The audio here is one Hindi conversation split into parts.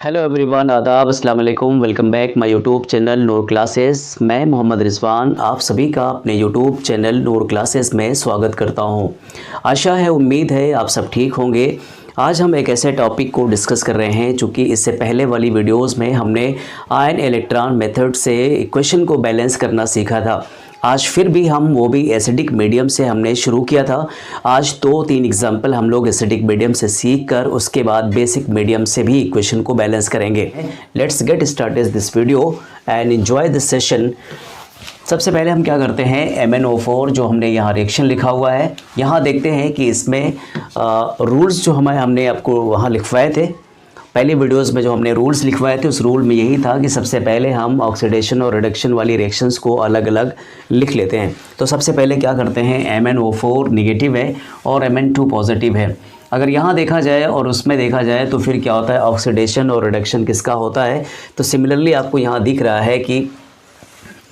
हेलो एवरीवन, आदाब, अस्सलाम वालेकुम। Welcome back my YouTube channel Noor classes. मैं मोहम्मद रिजवान आप सभी का अपने यूट्यूब चैनल नूर क्लासेस में स्वागत करता हूं। आशा है, उम्मीद है आप सब ठीक होंगे। आज हम एक ऐसे टॉपिक को डिस्कस कर रहे हैं चूँकि इससे पहले वाली वीडियोस में हमने आयन इलेक्ट्रॉन मेथड से इक्वेशन को बैलेंस करना सीखा था। आज फिर भी हम वो भी एसिडिक मीडियम से हमने शुरू किया था। आज 2-3 एग्जाम्पल हम लोग एसिडिक मीडियम से सीख कर उसके बाद बेसिक मीडियम से भी इक्वेशन को बैलेंस करेंगे। Let's get started this video and enjoy this session. सबसे पहले हम क्या करते हैं, MnO4 जो हमने यहाँ रिएक्शन लिखा हुआ है, यहाँ देखते हैं कि इसमें रूल्स जो हमने आपको वहाँ लिखवाए थे। पहले वीडियोस में जो हमने रूल्स लिखवाए थे उस रूल में यही था कि सबसे पहले हम ऑक्सीडेशन और रिडक्शन वाली रिएक्शंस को अलग अलग लिख लेते हैं। तो सबसे पहले क्या करते हैं, MnO4 निगेटिव है और Mn2 पॉजिटिव है। अगर यहाँ देखा जाए और उसमें देखा जाए तो फिर क्या होता है, ऑक्सीडेशन और रिडक्शन किसका होता है। तो सिमिलरली आपको यहाँ दिख रहा है कि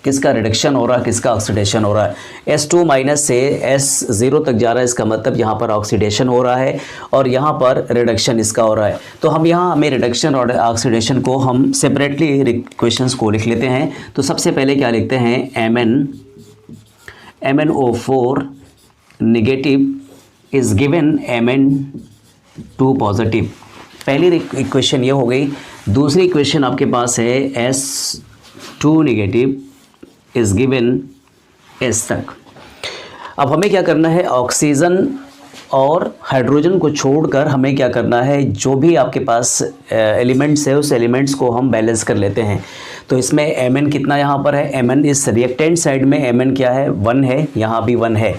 किसका रिडक्शन हो रहा है, किसका ऑक्सीडेशन हो रहा है। S2 माइनस से S0 तक जा रहा है, इसका मतलब यहाँ पर ऑक्सीडेशन हो रहा है और यहाँ पर रिडक्शन इसका हो रहा है। तो हम यहाँ हमें रिडक्शन और ऑक्सीडेशन को हम सेपरेटली इक्वेशंस को लिख लेते हैं। तो सबसे पहले क्या लिखते हैं, MnO4 negative is given Mn2 positive. पहली इक्वेशन ये हो गई। दूसरी इक्वेशन आपके पास है S2 negative is given S तक। अब हमें क्या करना है, ऑक्सीजन और हाइड्रोजन को छोड़कर हमें क्या करना है, जो भी आपके पास एलिमेंट्स है उस एलिमेंट्स को हम बैलेंस कर लेते हैं। तो इसमें Mn कितना यहाँ पर है, Mn इस रिएक्टेंट साइड में Mn क्या है, 1 है, यहाँ भी 1 है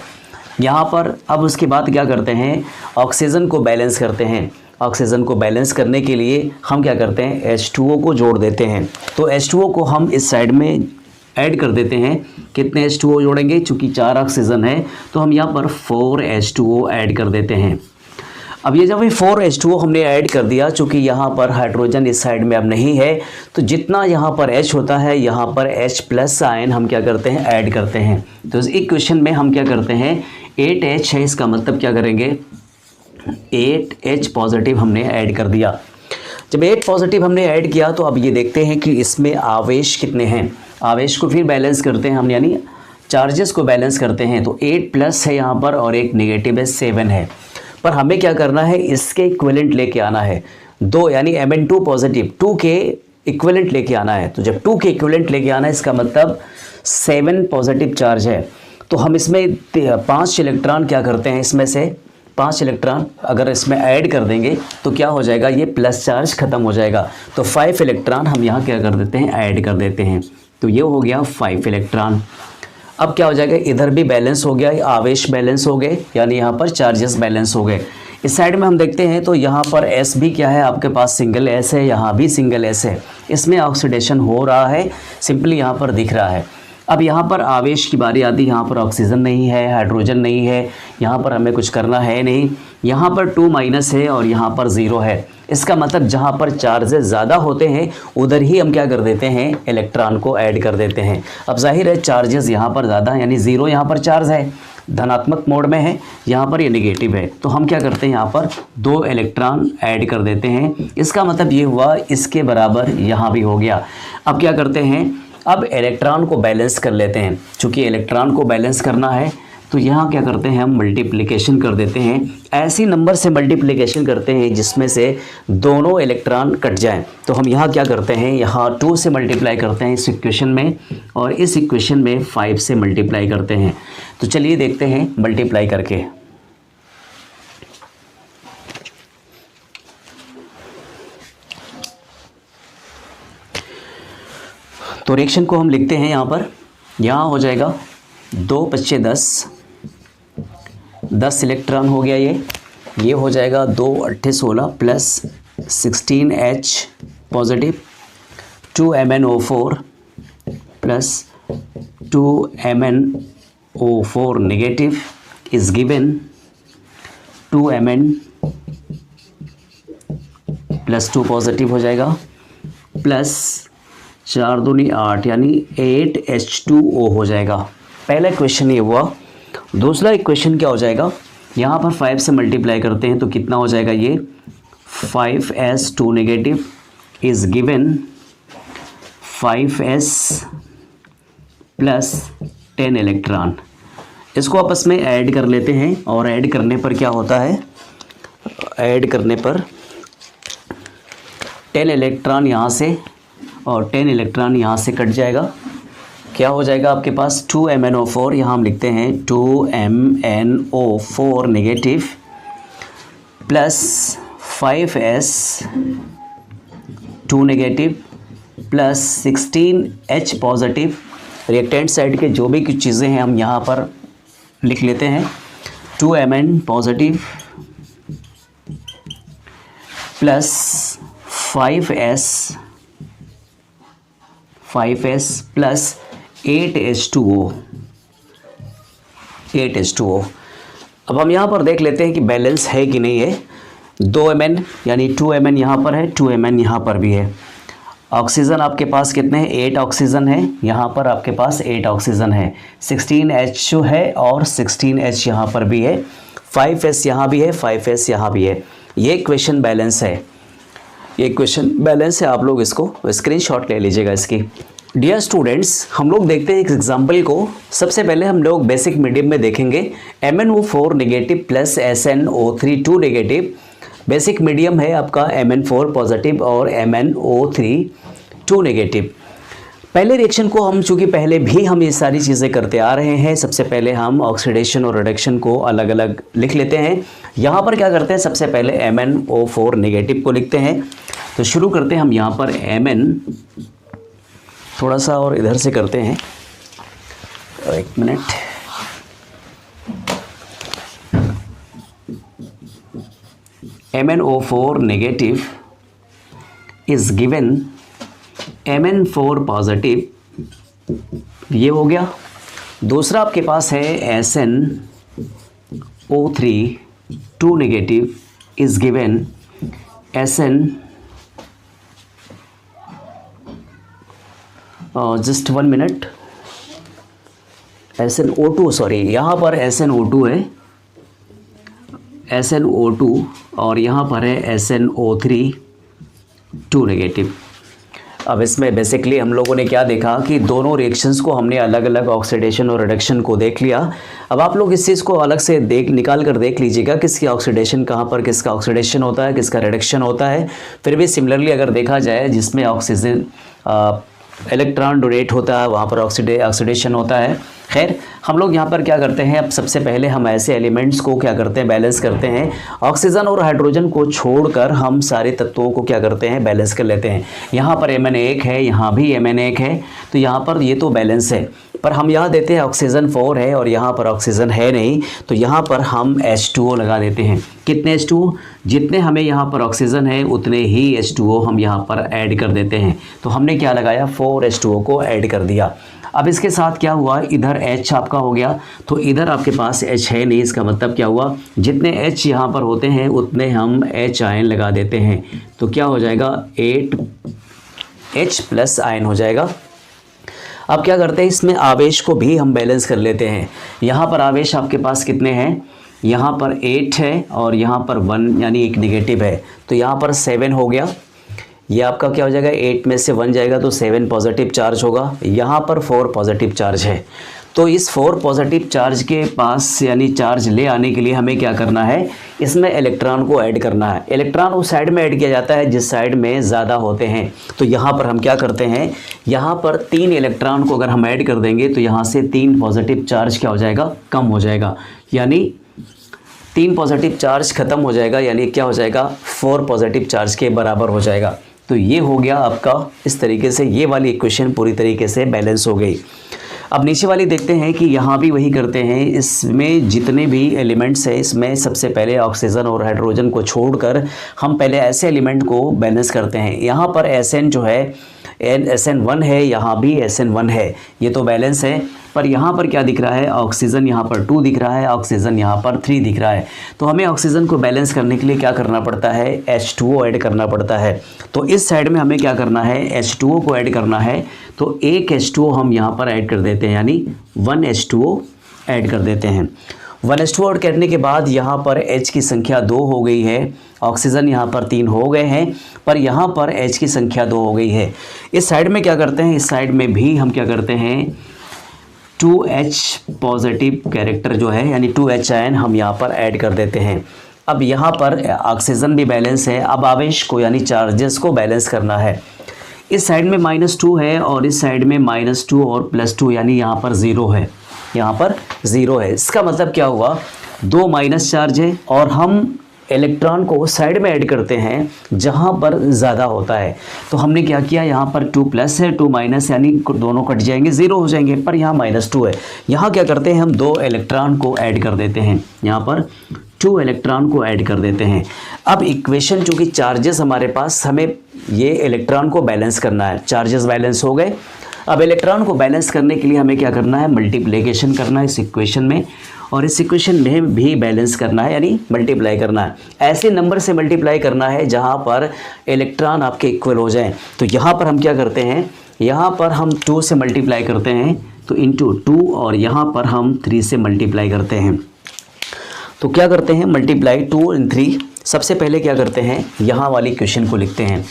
यहाँ पर। अब उसके बाद क्या करते हैं, ऑक्सीजन को बैलेंस करते हैं। ऑक्सीजन को बैलेंस करने के लिए हम क्या करते हैं, H2O को जोड़ देते हैं। तो H2O को हम इस साइड में ऐड कर देते हैं। कितने H2O जोड़ेंगे, चूँकि 4 ऑक्सीजन है तो हम यहाँ पर 4 H2O ऐड कर देते हैं। अब ये जब भी 4 H2O हमने ऐड कर दिया, चूँकि यहाँ पर हाइड्रोजन इस साइड में अब नहीं है, तो जितना यहाँ पर H होता है यहाँ पर H प्लस आयन हम क्या करते हैं, ऐड करते हैं। तो इस इक्वेशन में हम क्या करते हैं, 8H है, इसका मतलब क्या करेंगे, 8H पॉजिटिव हमने ऐड कर दिया। जब 8 पॉजिटिव हमने ऐड किया तो अब ये देखते हैं कि इसमें आवेश कितने हैं। आवेश को फिर बैलेंस करते हैं हम, यानी चार्जेस को बैलेंस करते हैं। तो 8 प्लस है यहाँ पर और एक नेगेटिव है, 7 है। पर हमें क्या करना है, इसके इक्विवेलेंट लेके आना है, 2 यानी Mn2 पॉजिटिव 2 के इक्विवेलेंट लेके आना है। तो जब 2 के इक्विवेलेंट लेके आना है, इसका मतलब 7 पॉजिटिव चार्ज है। तो हम इसमें 5 इलेक्ट्रॉन क्या करते हैं, इसमें से 5 इलेक्ट्रॉन अगर इसमें ऐड कर देंगे तो क्या हो जाएगा, ये प्लस चार्ज ख़त्म हो जाएगा। तो 5 इलेक्ट्रॉन हम यहाँ क्या कर देते हैं, ऐड कर देते हैं। तो ये हो गया 5 इलेक्ट्रॉन। अब क्या हो जाएगा, इधर भी बैलेंस हो गया, आवेश बैलेंस हो गए, यानी यहाँ पर चार्जेस बैलेंस हो गए। इस साइड में हम देखते हैं तो यहाँ पर S भी क्या है, आपके पास सिंगल S है, यहाँ भी सिंगल S है। इसमें ऑक्सीडेशन हो रहा है, सिंपली यहाँ पर दिख रहा है। अब यहाँ पर आवेश की बारी आती है, यहाँ पर ऑक्सीजन नहीं है, हाइड्रोजन नहीं है, यहाँ पर हमें कुछ करना है नहीं। यहाँ पर 2 माइनस है और यहाँ पर 0 है। इसका मतलब जहाँ पर चार्जेस ज़्यादा होते हैं उधर ही हम क्या कर देते हैं, इलेक्ट्रॉन को ऐड कर देते हैं। अब जाहिर है चार्जेस यहाँ पर ज़्यादा है, यानी 0 यहाँ पर चार्ज है, धनात्मक मोड में है, यहाँ पर ये नेगेटिव है। तो हम क्या करते हैं, यहाँ पर 2 इलेक्ट्रॉन ऐड कर देते हैं। इसका मतलब ये हुआ, इसके बराबर यहाँ भी हो गया। अब क्या करते हैं, अब इलेक्ट्रॉन को बैलेंस कर लेते हैं। चूँकि इलेक्ट्रॉन को बैलेंस करना है तो यहाँ क्या करते हैं, हम मल्टीप्लिकेशन कर देते हैं। ऐसी नंबर से मल्टीप्लिकेशन करते हैं जिसमें से दोनों इलेक्ट्रॉन कट जाएं। तो हम यहाँ क्या करते हैं, यहाँ 2 से मल्टीप्लाई करते हैं इस इक्वेशन में, और इस इक्वेशन में 5 से मल्टीप्लाई करते हैं। तो चलिए देखते हैं मल्टीप्लाई करके। तो रिएक्शन को हम लिखते हैं यहाँ पर, यहाँ हो जाएगा 2 5 10 इलेक्ट्रॉन हो गया। ये हो जाएगा 2 8 16 plus 16H positive, 2 MnO4 plus 2 MnO4 negative is given 2 Mn plus 2 positive हो जाएगा, प्लस 4 दूनी 8 यानी 8H2O हो जाएगा। पहला क्वेश्चन ये हुआ। दूसरा इक्वेशन क्या हो जाएगा, यहाँ पर 5 से मल्टीप्लाई करते हैं तो कितना हो जाएगा, ये 5S2 negative is given 5s plus 10 electron. इसको आपस में ऐड कर लेते हैं और ऐड करने पर क्या होता है, ऐड करने पर 10 इलेक्ट्रॉन यहाँ से और 10 इलेक्ट्रॉन यहाँ से कट जाएगा। क्या हो जाएगा आपके पास 2MnO4, यहाँ हम लिखते हैं 2MnO4 negative plus 5s 2 negative plus 16H positive. Reactant side के जो भी कुछ चीज़ें हैं हम यहाँ पर लिख लेते हैं 2Mn positive plus 5s plus 8H2O। अब हम यहाँ पर देख लेते हैं कि बैलेंस है कि नहीं है। 2Mn यानी 2Mn यहाँ पर है, 2Mn यहाँ पर भी है। ऑक्सीजन आपके पास कितने हैं, 8 ऑक्सीजन है, यहाँ पर आपके पास 8 ऑक्सीजन है। 16H है और 16H यहाँ पर भी है। 5s यहाँ भी है, 5s यहाँ भी है। ये इक्वेशन बैलेंस है, ये इक्वेशन बैलेंस है। आप लोग इसको स्क्रीनशॉट ले लीजिएगा इसकी। डियर स्टूडेंट्स, हम लोग देखते हैं एक एग्जाम्पल को। सबसे पहले हम लोग बेसिक मीडियम में देखेंगे MnO4 negative plus SnO3 2 negative. Basic medium है आपका Mn4 पॉजिटिव और MnO3 2 नेगेटिव। पहले रिएक्शन को हम चूँकि पहले भी हम ये सारी चीज़ें करते आ रहे हैं, सबसे पहले हम ऑक्सीडेशन और रिडक्शन को अलग अलग लिख लेते हैं। यहाँ पर क्या करते हैं, सबसे पहले MnO4 नेगेटिव को लिखते हैं। तो शुरू करते हैं हम यहाँ पर Mn, थोड़ा सा और इधर से करते हैं, एक minute. MnO4 negative is given Mn4 positive, ये हो गया। दूसरा आपके पास है SnO3 2 negative is given just 1 minute, SnO2 sorry, यहाँ पर SnO2 है, SnO2 और यहाँ पर है SnO3 2 नेगेटिव। अब इसमें बेसिकली हम लोगों ने क्या देखा कि दोनों रिएक्शंस को हमने अलग अलग ऑक्सीडेशन और रिडक्शन को देख लिया। अब आप लोग इस चीज़ को अलग से निकाल कर देख लीजिएगा, किसकी ऑक्सीडेशन कहाँ पर, किसका ऑक्सीडेशन होता है, किसका रिडक्शन होता है। फिर भी सिमिलरली अगर देखा जाए, जिसमें ऑक्सीजन इलेक्ट्रॉन डोनेट होता है वहाँ पर ऑक्सीडेशन होता है। खैर, हम लोग यहाँ पर क्या करते हैं, अब सबसे पहले हम ऐसे एलिमेंट्स को क्या करते हैं, बैलेंस करते हैं। ऑक्सीजन और हाइड्रोजन को छोड़कर हम सारे तत्वों को क्या करते हैं, बैलेंस कर लेते हैं। यहाँ पर Mn1 है, यहाँ भी Mn1 है, तो यहाँ पर ये तो बैलेंस है। पर हम यहाँ देते हैं ऑक्सीजन 4 है और यहाँ पर ऑक्सीजन है नहीं, तो यहाँ पर हम H2O लगा देते हैं। कितने H2O, जितने हमें यहाँ पर ऑक्सीजन है उतने ही H2O हम यहाँ पर ऐड कर देते हैं। तो हमने क्या लगाया, 4 H2O को ऐड कर दिया। अब इसके साथ क्या हुआ, इधर H आपका हो गया, तो इधर आपके पास H है नहीं। इसका मतलब क्या हुआ, जितने H यहाँ पर होते हैं उतने हम H आयन लगा देते हैं। तो क्या हो जाएगा, 8H प्लस आयन हो जाएगा। अब क्या करते हैं, इसमें आवेश को भी हम बैलेंस कर लेते हैं। यहाँ पर आवेश आपके पास कितने हैं, यहाँ पर 8 है और यहाँ पर 1 यानी एक निगेटिव है, तो यहाँ पर 7 हो गया। ये आपका क्या हो जाएगा, 8 में से 1 जाएगा तो 7 पॉजिटिव चार्ज होगा। यहाँ पर 4 पॉजिटिव चार्ज है, तो इस 4 पॉजिटिव चार्ज के पास यानी चार्ज ले आने के लिए हमें क्या करना है, इसमें इलेक्ट्रॉन को ऐड करना है। इलेक्ट्रॉन उस साइड में ऐड किया जाता है जिस साइड में ज़्यादा होते हैं। तो यहाँ पर हम क्या करते हैं, यहाँ पर 3 इलेक्ट्रॉन को अगर हम ऐड कर देंगे तो यहाँ से 3 पॉजिटिव चार्ज क्या हो जाएगा, कम हो जाएगा, यानी 3 पॉजिटिव चार्ज ख़त्म हो जाएगा, यानी क्या हो जाएगा, 4 पॉजिटिव चार्ज के बराबर हो जाएगा। तो ये हो गया आपका, इस तरीके से ये वाली इक्वेशन पूरी तरीके से बैलेंस हो गई। अब नीचे वाली देखते हैं कि यहाँ भी वही करते हैं। इसमें जितने भी एलिमेंट्स हैं, इसमें सबसे पहले ऑक्सीजन और हाइड्रोजन को छोड़कर हम पहले ऐसे एलिमेंट को बैलेंस करते हैं। यहाँ पर Sn जो है SN1 है, यहाँ भी SN1 है, ये तो बैलेंस है। पर यहाँ पर क्या दिख रहा है, ऑक्सीजन यहाँ पर 2 दिख रहा है, ऑक्सीजन यहाँ पर 3 दिख रहा है। तो हमें ऑक्सीजन को बैलेंस करने के लिए क्या करना पड़ता है, H2O ऐड करना पड़ता है। तो इस साइड में हमें क्या करना है, H2O को ऐड करना है। तो एक H2O हम यहाँ पर ऐड कर देते हैं, यानी 1 H2O ऐड कर देते हैं। 1:2 ऐड करने के बाद यहाँ पर H की संख्या 2 हो गई है, ऑक्सीजन यहाँ पर 3 हो गए हैं, पर यहाँ पर H की संख्या 2 हो गई है। इस साइड में क्या करते हैं, इस साइड में भी हम क्या करते हैं 2H पॉजिटिव कैरेक्टर जो है यानी 2H आयन हम यहाँ पर ऐड कर देते हैं। अब यहाँ पर ऑक्सीजन भी बैलेंस है, अब आवेश को यानी चार्जेस को बैलेंस करना है। इस साइड में -2 है और इस साइड में -2 और +2 यानी यहाँ पर 0 है, यहाँ पर 0 है। इसका मतलब क्या हुआ, 2 माइनस चार्ज है और हम इलेक्ट्रॉन को साइड में ऐड करते हैं जहाँ पर ज़्यादा होता है। तो हमने क्या किया, यहाँ पर 2 प्लस है 2 माइनस यानी दोनों कट जाएंगे 0 हो जाएंगे, पर यहाँ -2 है। यहाँ क्या करते हैं हम 2 इलेक्ट्रॉन को ऐड कर देते हैं, यहाँ पर 2 इलेक्ट्रॉन को ऐड कर देते हैं। अब इक्वेशन चूँकि चार्जेस हमारे पास, हमें ये इलेक्ट्रॉन को बैलेंस करना है, चार्जेस बैलेंस हो गए। अब इलेक्ट्रॉन को बैलेंस करने के लिए हमें क्या करना है, मल्टीप्लिकेशन करना है इस इक्वेशन में, और इस इक्वेशन में भी बैलेंस करना है यानी मल्टीप्लाई करना है। ऐसे नंबर से मल्टीप्लाई करना है जहाँ पर इलेक्ट्रॉन आपके इक्वल हो जाएं। तो यहाँ पर हम क्या करते हैं, यहाँ पर हम 2 से मल्टीप्लाई करते हैं तो इंटू 2, और यहाँ पर हम 3 से मल्टीप्लाई करते हैं। तो क्या करते हैं, मल्टीप्लाई 2 और 3। सबसे पहले क्या करते हैं, यहाँ वाली इक्वेशन को लिखते हैं।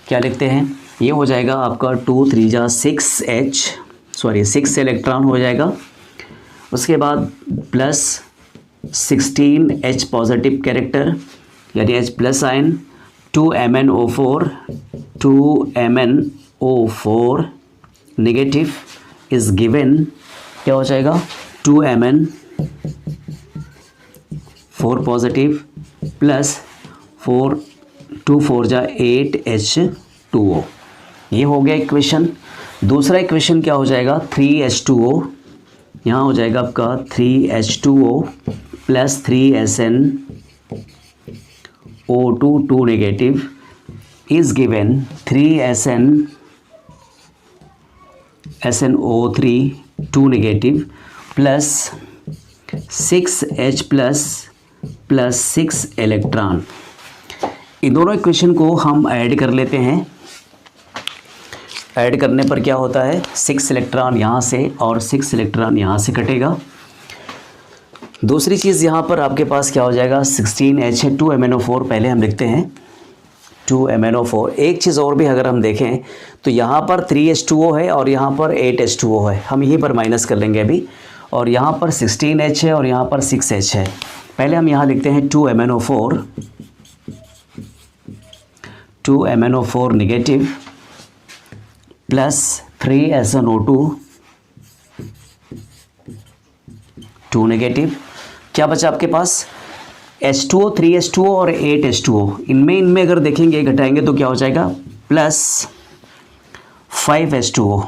क्या लिखते हैं, ये हो जाएगा आपका 2 3 जा 6 इलेक्ट्रॉन हो जाएगा। उसके बाद प्लस 16H पॉजिटिव कैरेक्टर यानी H plus ion, 2MnO4 negative is given, क्या हो जाएगा 2Mn4 पॉजिटिव प्लस 2 4 जा 8H2O। ये हो गया इक्वेशन। दूसरा इक्वेशन क्या हो जाएगा, 3H2O, यहाँ हो जाएगा आपका 3H2O plus 3SnO2 2 negative is given 3SnO3 2 negative plus 6H plus 6 electron. इन दोनों इक्वेशन को हम ऐड कर लेते हैं। ऐड करने पर क्या होता है, 6 इलेक्ट्रॉन यहाँ से और 6 इलेक्ट्रॉन यहाँ से कटेगा। दूसरी चीज़ यहाँ पर आपके पास क्या हो जाएगा, 16H है, 2MnO4 पहले हम लिखते हैं 2MnO4। एक चीज़ और भी अगर हम देखें तो यहाँ पर 3H2O है और यहाँ पर 8H2O है, हम यहीं पर माइनस कर लेंगे अभी। और यहाँ पर 16H है और यहाँ पर 6H है। पहले हम यहाँ लिखते हैं 2MnO4 negative plus 3SnO2 2 negative. क्या बचा आपके पास, H2O 3H2O और 8H2O। इनमें अगर देखेंगे घटाएंगे तो क्या हो जाएगा, प्लस 5H2O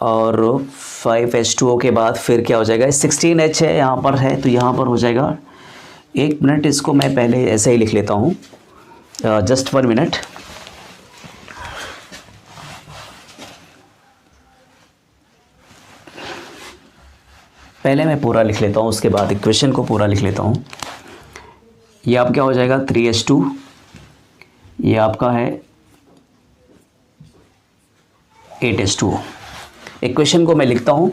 और 5H2O के बाद फिर क्या हो जाएगा, 16H है यहाँ पर है तो यहाँ पर हो जाएगा, एक मिनट इसको मैं पहले ऐसे ही लिख लेता हूँ, जस्ट 1 मिनट। पहले मैं पूरा लिख लेता हूँ, उसके बाद इक्वेशन को पूरा लिख लेता हूँ। ये आप क्या हो जाएगा 3H2, ये आपका है 8H2O। इक्वेशन को मैं लिखता हूँ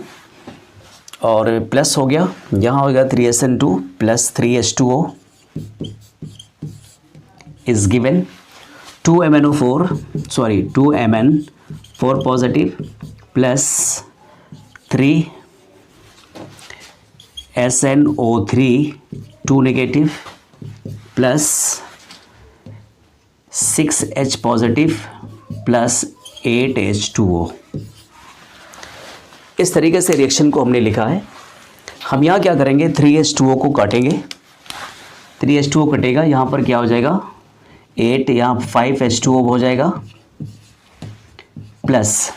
और प्लस हो गया, यहाँ हो गया 3SN2 plus 3H2O is given 2Mn4 positive plus 3SnO3 2 negative plus 6H positive plus 8H2O। इस तरीके से रिएक्शन को हमने लिखा है। हम यहाँ क्या करेंगे, 3H2O को काटेंगे, 3H2O कटेगा, यहाँ पर क्या हो जाएगा 8, यहाँ 5H2O हो जाएगा प्लस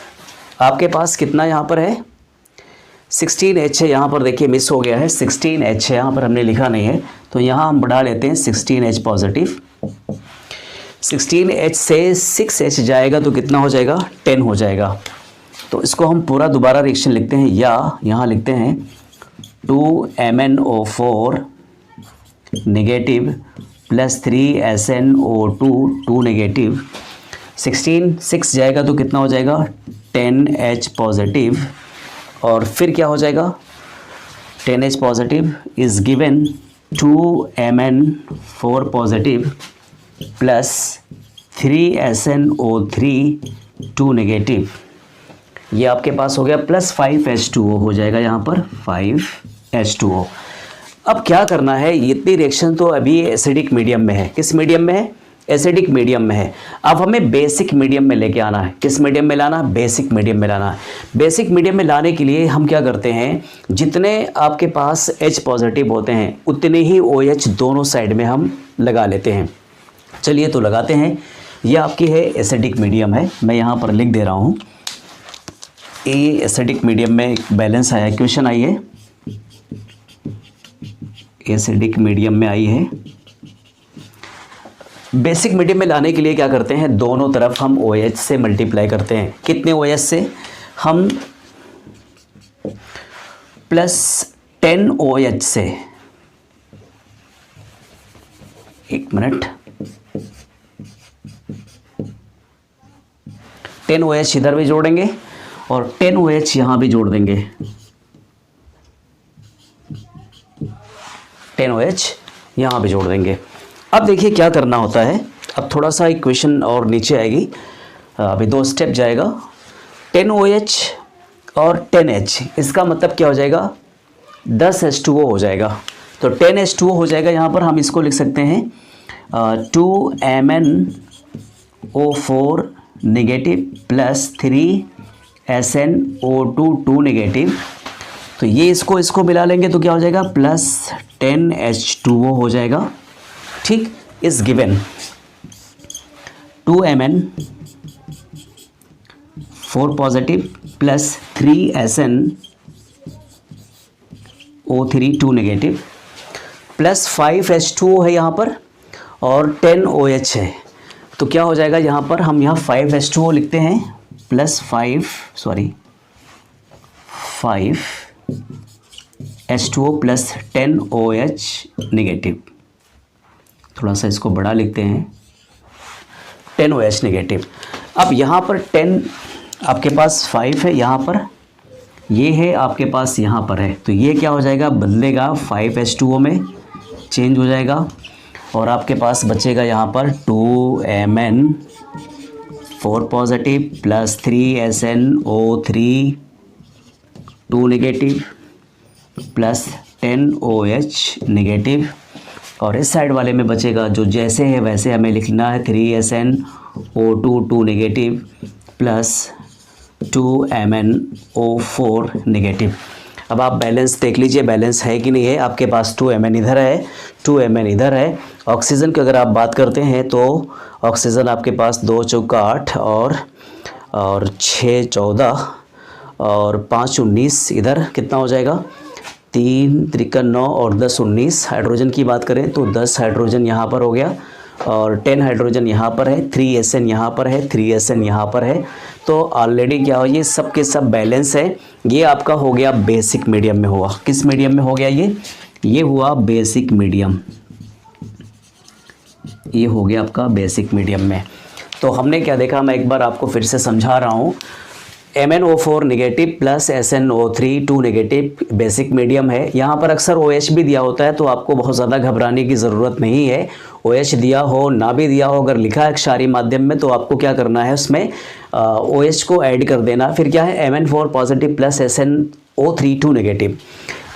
आपके पास कितना यहाँ पर है 16H है, यहाँ पर देखिए मिस हो गया है 16H है, यहाँ पर हमने लिखा नहीं है तो यहाँ हम बढ़ा लेते हैं 16H पॉजिटिव। 16H से 6H जाएगा तो कितना हो जाएगा 10 हो जाएगा। तो इसको हम पूरा दोबारा रिएक्शन लिखते हैं, या यहाँ लिखते हैं 2MnO4 negative plus 3SnO2 2 negative 16 6 जाएगा तो कितना हो जाएगा 10H पॉजिटिव, और फिर क्या हो जाएगा 10H positive is given 2Mn4 positive plus 3SnO3 2 negative, ये आपके पास हो गया प्लस 5H2O हो जाएगा यहाँ पर 5H2O। अब क्या करना है, इतनी रिएक्शन तो अभी एसिडिक मीडियम में है। किस मीडियम में है? एसिडिक मीडियम में है। अब हमें बेसिक मीडियम में लेके आना है। किस मीडियम में लाना? बेसिक मीडियम में लाना है। बेसिक मीडियम में लाने के लिए हम क्या करते हैं, जितने आपके पास H पॉजिटिव होते हैं उतने ही OH दोनों साइड में हम लगा लेते हैं। चलिए तो लगाते हैं। यह आपकी है एसिडिक मीडियम है, मैं यहाँ पर लिख दे रहा हूँ। ये एसिडिक मीडियम में एक बैलेंस आया, क्वेश्चन आई है, एसिडिक मीडियम में आई है। बेसिक मीडियम में लाने के लिए क्या करते हैं, दोनों तरफ हम OH से मल्टीप्लाई करते हैं। कितने OH से? हम प्लस 10 OH से, एक मिनट, 10 OH इधर भी जोड़ेंगे और 10 OH यहाँ भी जोड़ देंगे। 10 OH यहाँ भी जोड़ देंगे। अब देखिए क्या करना होता है। अब थोड़ा सा इक्वेशन और नीचे आएगी, अभी 2 स्टेप जाएगा। 10 OH और 10H, इसका मतलब क्या हो जाएगा 10 H2O हो जाएगा। तो 10 H2O हो जाएगा। यहाँ पर हम इसको लिख सकते हैं 2MnO4 negative plus 3SnO2 2 negative. तो ये इसको मिला लेंगे तो क्या हो जाएगा प्लस 10H2O हो जाएगा। ठीक, is given 2Mn4 positive plus 3SnO3 2 negative plus 5H2O है यहाँ पर और 10 OH है। तो क्या हो जाएगा, यहाँ पर हम यहाँ 5H2O लिखते हैं plus 5H2O plus 10 OH negative. थोड़ा सा इसको बड़ा लिखते हैं, 10 OH नेगेटिव। अब यहाँ पर 10 आपके पास 5 है, यहाँ पर ये है आपके पास यहाँ पर है, तो ये क्या हो जाएगा, बदलेगा 5H2O में चेंज हो जाएगा और आपके पास बचेगा यहाँ पर 2Mn4 positive plus 3SnO3 2 negative plus 10 OH negative, और इस साइड वाले में बचेगा जो जैसे है वैसे हमें लिखना है 3SnO2 2 negative plus 2MnO4 negative. अब आप बैलेंस देख लीजिए, बैलेंस है कि नहीं है। आपके पास 2Mn इधर है, 2Mn इधर है। ऑक्सीजन की अगर आप बात करते हैं तो ऑक्सीजन आपके पास 2 चौका 8 और 6 14 और 5 19, इधर कितना हो जाएगा 3 त्रिका 9 और 10 19। हाइड्रोजन की बात करें तो 10 हाइड्रोजन यहाँ पर हो गया और 10 हाइड्रोजन यहाँ पर है, 3SN यहाँ पर है, 3SN यहाँ पर है। तो ऑलरेडी क्या हो, ये सब के सब बैलेंस है। ये आपका हो गया बेसिक मीडियम में हुआ। किस मीडियम में हो गया ये हुआ बेसिक मीडियम, ये हो गया आपका बेसिक मीडियम में। तो हमने क्या देखा, मैं एक बार आपको फिर से समझा रहा हूँ। MnO4 negative plus SnO3 2 negative basic medium है। यहाँ पर अक्सर OH भी दिया होता है, तो आपको बहुत ज़्यादा घबराने की ज़रूरत नहीं है। OH दिया हो ना भी दिया हो, अगर लिखा है क्षारीय माध्यम में तो आपको क्या करना है, उसमें OH को ऐड कर देना। फिर क्या है Mn4 positive plus SnO3 2 negative.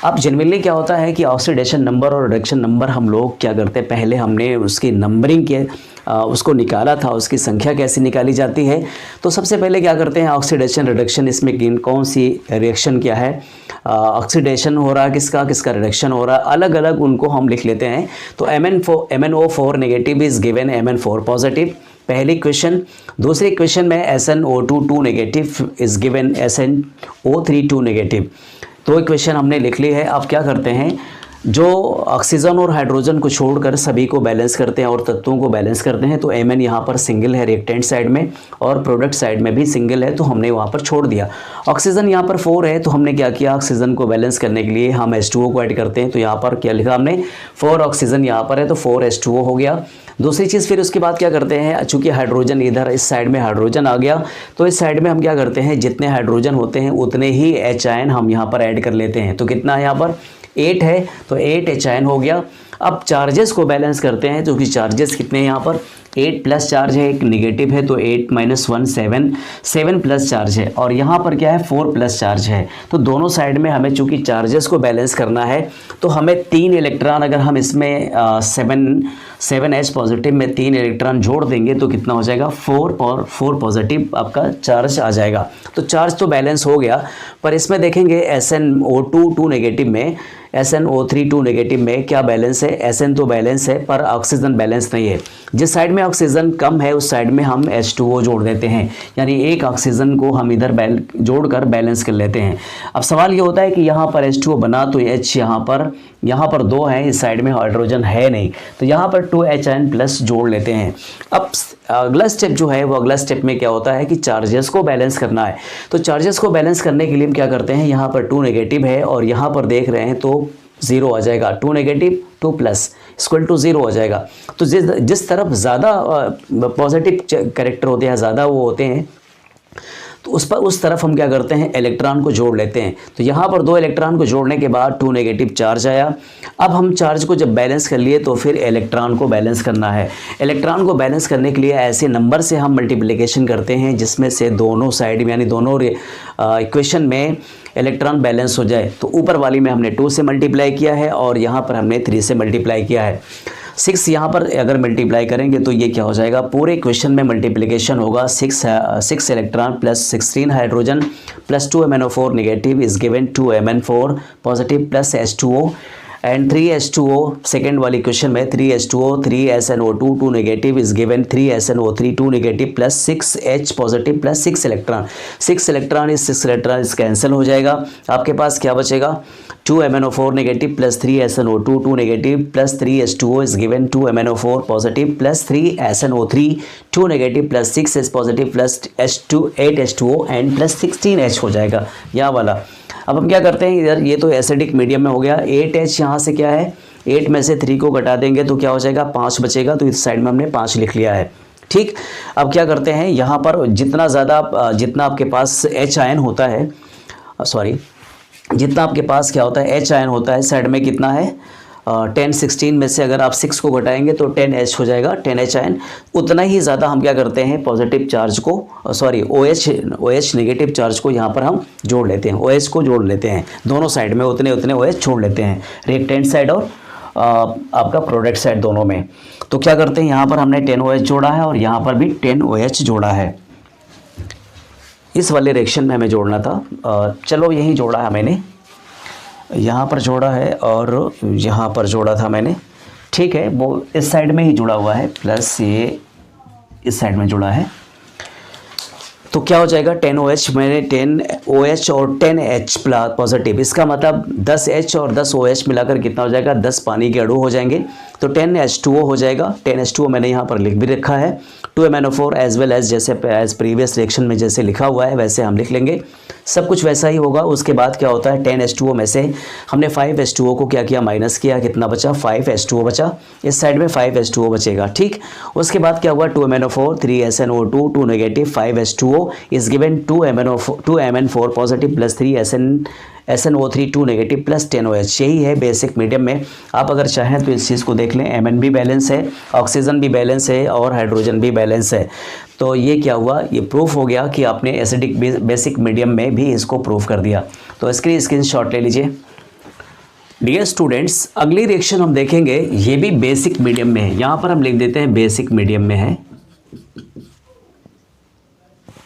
अब जनरली क्या होता है कि ऑक्सीडेशन नंबर और रिडक्शन नंबर हम लोग क्या करते हैं, पहले हमने उसकी नंबरिंग के उसको निकाला था, उसकी संख्या कैसे निकाली जाती है। तो सबसे पहले क्या करते हैं, ऑक्सीडेशन रिडक्शन, इसमें कौन सी रिएक्शन क्या है, ऑक्सीडेशन हो रहा है किसका रिडक्शन हो रहा है, अलग अलग उनको हम लिख लेते हैं। तो MnO4 negative is given Mn4 positive, पहली क्वेश्चन। दूसरी क्वेश्चन में SnO2 2 negative is given SnO3 2 negative. तो इक्वेशन हमने लिख ली है। अब क्या करते हैं, जो ऑक्सीजन और हाइड्रोजन को छोड़कर सभी को बैलेंस करते हैं और तत्वों को बैलेंस करते हैं। तो Mn यहाँ पर सिंगल है रिएक्टेंट साइड में और प्रोडक्ट साइड में भी सिंगल है, तो हमने वहाँ पर छोड़ दिया। ऑक्सीजन यहाँ पर 4 है, तो हमने क्या किया, ऑक्सीजन को बैलेंस करने के लिए हम H2O को ऐड करते हैं। तो यहाँ पर क्या लिखा हमने, 4 ऑक्सीजन यहाँ पर है तो 4 H2O हो गया। दूसरी चीज़ फिर उसके बाद क्या करते हैं, चूँकि हाइड्रोजन इधर इस साइड में हाइड्रोजन आ गया, तो इस साइड में हम क्या करते हैं, जितने हाइड्रोजन होते हैं उतने ही H आयन हम यहाँ पर ऐड कर लेते हैं। तो कितना है यहाँ पर 8 है, तो 8 H आयन हो गया। अब चार्जेस को बैलेंस करते हैं, क्योंकि चार्जेस कितने हैं यहाँ पर 8 प्लस चार्ज है, एक निगेटिव है, तो 8 माइनस 1 7, 7 प्लस चार्ज है, और यहाँ पर क्या है 4 प्लस चार्ज है। तो दोनों साइड में हमें चूँकि चार्जेस को बैलेंस करना है, तो हमें 3 इलेक्ट्रॉन, अगर हम इसमें 7H पॉजिटिव में 3 इलेक्ट्रॉन जोड़ देंगे तो कितना हो जाएगा 4 पॉजिटिव आपका चार्ज आ जाएगा। तो चार्ज तो बैलेंस हो गया, पर इसमें देखेंगे SnO2 2 नेगेटिव में, SnO3 2 नेगेटिव में क्या बैलेंस है, Sn तो बैलेंस है पर ऑक्सीजन बैलेंस नहीं है। जिस साइड में ऑक्सीजन कम है उस साइड में हम H2O जोड़ देते हैं, यानी एक ऑक्सीजन को हम इधर जोड़कर बैलेंस कर लेते हैं। अब सवाल ये होता है कि यहाँ पर H2O बना तो H यहाँ पर 2 हैं, इस साइड में हाइड्रोजन है नहीं, तो यहाँ पर 2H आयन प्लस जोड़ लेते हैं। अब अगला स्टेप जो है वो अगला स्टेप में क्या होता है कि चार्जेस को बैलेंस करना है। तो चार्जेस को बैलेंस करने के लिए हम क्या करते हैं, यहाँ पर 2 नेगेटिव है और यहाँ पर देख रहे हैं तो 0 आ जाएगा, 2 नेगेटिव 2 प्लस इक्वल टू 0 हो जाएगा। तो जिस तरफ ज़्यादा पॉजिटिव कैरेक्टर होते हैं, ज़्यादा वो होते हैं, तो उस तरफ हम क्या करते हैं, इलेक्ट्रॉन को जोड़ लेते हैं। तो यहाँ पर 2 इलेक्ट्रॉन को जोड़ने के बाद 2 नेगेटिव चार्ज आया। अब हम चार्ज को जब बैलेंस कर लिए तो फिर इलेक्ट्रॉन को बैलेंस करना है। इलेक्ट्रॉन को बैलेंस करने के लिए ऐसे नंबर से हम मल्टीप्लिकेशन करते हैं जिसमें से दोनों साइड में यानी दोनों इक्वेशन में इलेक्ट्रॉन बैलेंस हो जाए। तो ऊपर वाली में हमने 2 से मल्टीप्लाई किया है और यहाँ पर हमने 3 से मल्टीप्लाई किया है। 6 यहाँ पर अगर मल्टीप्लाई करेंगे तो ये क्या हो जाएगा, पूरे इक्वेशन में मल्टीप्लिकेशन होगा 6 electron plus 16 hydrogen plus 2 MnO4 negative is given 2 Mn4 positive plus H2O and 3 H2O। Second वाली इक्वेशन में 3 H2O 3 SnO2 2 negative is given 3 SnO3 2 negative plus 6 H positive plus 6 electron. 6 electron इस कैंसिल हो जाएगा। आपके पास क्या बचेगा, 2 MnO4 negative plus 3 SnO2 2 negative plus 3 H2O is given 2 MnO4 positive plus 3 SnO3 2 negative plus 6 H positive plus 8 H2O and plus 16 H हो जाएगा यहाँ वाला। अब हम क्या करते हैं, इधर ये तो एसिडिक मीडियम में हो गया, 8H यहाँ से क्या है, 8 में से 3 को घटा देंगे तो क्या हो जाएगा 5 बचेगा, तो इस साइड में हमने 5 लिख लिया है। ठीक, अब क्या करते हैं, यहाँ पर जितना आपके पास H आयन होता है, जितना आपके पास क्या होता है H आयन होता है, साइड में कितना है 10 16 में से अगर आप 6 को घटाएंगे तो 10H हो जाएगा, 10H आयन। उतना ही ज़्यादा हम क्या करते हैं, पॉजिटिव चार्ज को OH नेगेटिव चार्ज को यहाँ पर हम जोड़ लेते हैं, OH को जोड़ लेते हैं दोनों साइड में, उतने OH छोड़ लेते हैं, रिएक्टेंट साइड और आपका प्रोडक्ट साइड दोनों में। तो क्या करते हैं, यहाँ पर हमने 10OH जोड़ा है और यहाँ पर भी 10OH जोड़ा है। इस वाले रिएक्शन में हमें जोड़ना था, चलो यही जोड़ा है मैंने, यहाँ पर जोड़ा है और यहाँ पर जोड़ा था मैंने। ठीक है, वो इस साइड में ही जुड़ा हुआ है, प्लस ये इस साइड में जुड़ा है। तो क्या हो जाएगा 10OH, मैंने 10OH और 10H पॉजिटिव, इसका मतलब 10H और 10OH मिलाकर कितना हो जाएगा, 10 पानी के अणु हो जाएंगे। तो 10H2O हो जाएगा, 10H2O मैंने यहाँ पर लिख भी रखा है, 2 MnO4 एज वेल एज जैसे एज प्रीवियस रिएक्शन में जैसे लिखा हुआ है वैसे हम लिख लेंगे, सब कुछ वैसा ही होगा। उसके बाद क्या होता है, 10H2O में से हमने 5H2O को क्या किया, माइनस किया, कितना बचा 5H2O बचा, इस साइड में 5H2O बचेगा। ठीक, उसके बाद क्या हुआ 2 MnO4 3 SnO2 2 negative 5H2O is given 2 Mn4 positive plus 3 SnO3 2 negative plus 10OH। यही है बेसिक मीडियम में। आप अगर चाहें तो इस चीज़ को देख लें, Mn भी बैलेंस है, ऑक्सीजन भी बैलेंस है और हाइड्रोजन भी बैलेंस है। तो ये क्या हुआ, ये प्रूफ हो गया कि आपने एसिडिक बेसिक मीडियम में भी इसको प्रूफ कर दिया। तो इसके लिए स्क्रीनशॉट ले लीजिए। डियर स्टूडेंट्स, अगली रिएक्शन हम देखेंगे, ये भी बेसिक मीडियम में है, यहाँ पर हम लिख देते हैं बेसिक मीडियम में है,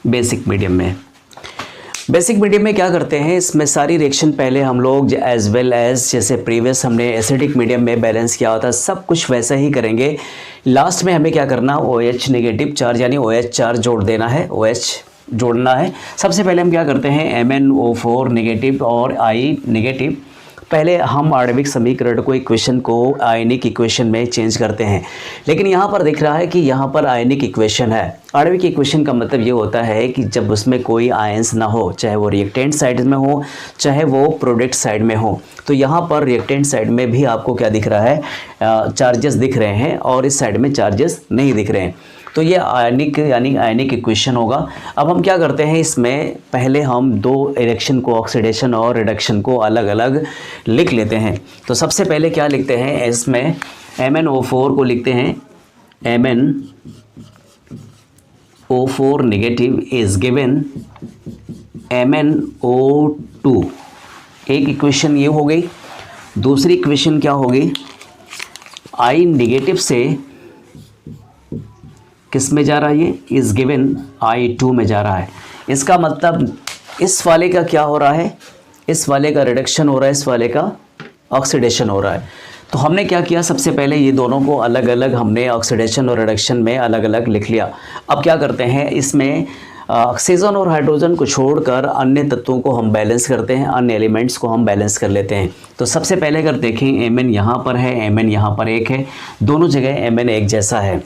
बेसिक मीडियम में। बेसिक मीडियम में क्या करते हैं, इसमें सारी रिएक्शन पहले हम लोग एज वेल एज जैसे प्रीवियस हमने एसिडिक मीडियम में बैलेंस किया होता, सब कुछ वैसा ही करेंगे। लास्ट में हमें क्या करना, OH नेगेटिव चार्ज यानी OH चार्ज जोड़ देना है, OH जोड़ना है। सबसे पहले हम क्या करते हैं, MnO4 नेगेटिव और I नेगेटिव, पहले हम आणविक समीकरण को इक्वेशन को आयनिक इक्वेशन में चेंज करते हैं, लेकिन यहाँ पर दिख रहा है कि यहाँ पर आयनिक इक्वेशन है। आणविक इक्वेशन का मतलब ये होता है कि जब उसमें कोई आयंस ना हो, चाहे वो रिएक्टेंट साइड में हो चाहे वो प्रोडक्ट साइड में हो। तो यहाँ पर रिएक्टेंट साइड में भी आपको क्या दिख रहा है, चार्जेस दिख रहे हैं और इस साइड में चार्जेस नहीं दिख रहे हैं। तो ये आयनिक यानी आयनिक इक्वेशन होगा। अब हम क्या करते हैं, इसमें पहले हम दो रिएक्शन को, ऑक्सीडेशन और रिडक्शन को अलग अलग लिख लेते हैं। तो सबसे पहले क्या लिखते हैं, इसमें MnO4 को लिखते हैं MnO4 negative is given MnO2। एक इक्वेशन ये हो गई। दूसरी इक्वेशन क्या होगी, I नेगेटिव से किस में जा रहा है, ये इज गिवन I2 में जा रहा है। इसका मतलब इस वाले का क्या हो रहा है, इस वाले का रिडक्शन हो रहा है, इस वाले का ऑक्सीडेशन हो रहा है। तो हमने क्या किया, सबसे पहले ये दोनों को अलग अलग हमने ऑक्सीडेशन और रिडक्शन में अलग अलग लिख लिया। अब क्या करते हैं, इसमें ऑक्सीजन और हाइड्रोजन को छोड़कर अन्य तत्वों को हम बैलेंस करते हैं, अन्य एलिमेंट्स को हम बैलेंस कर लेते हैं। तो सबसे पहले अगर देखें, Mn यहाँ पर है, Mn यहाँ पर एक है, दोनों जगह Mn एक जैसा है।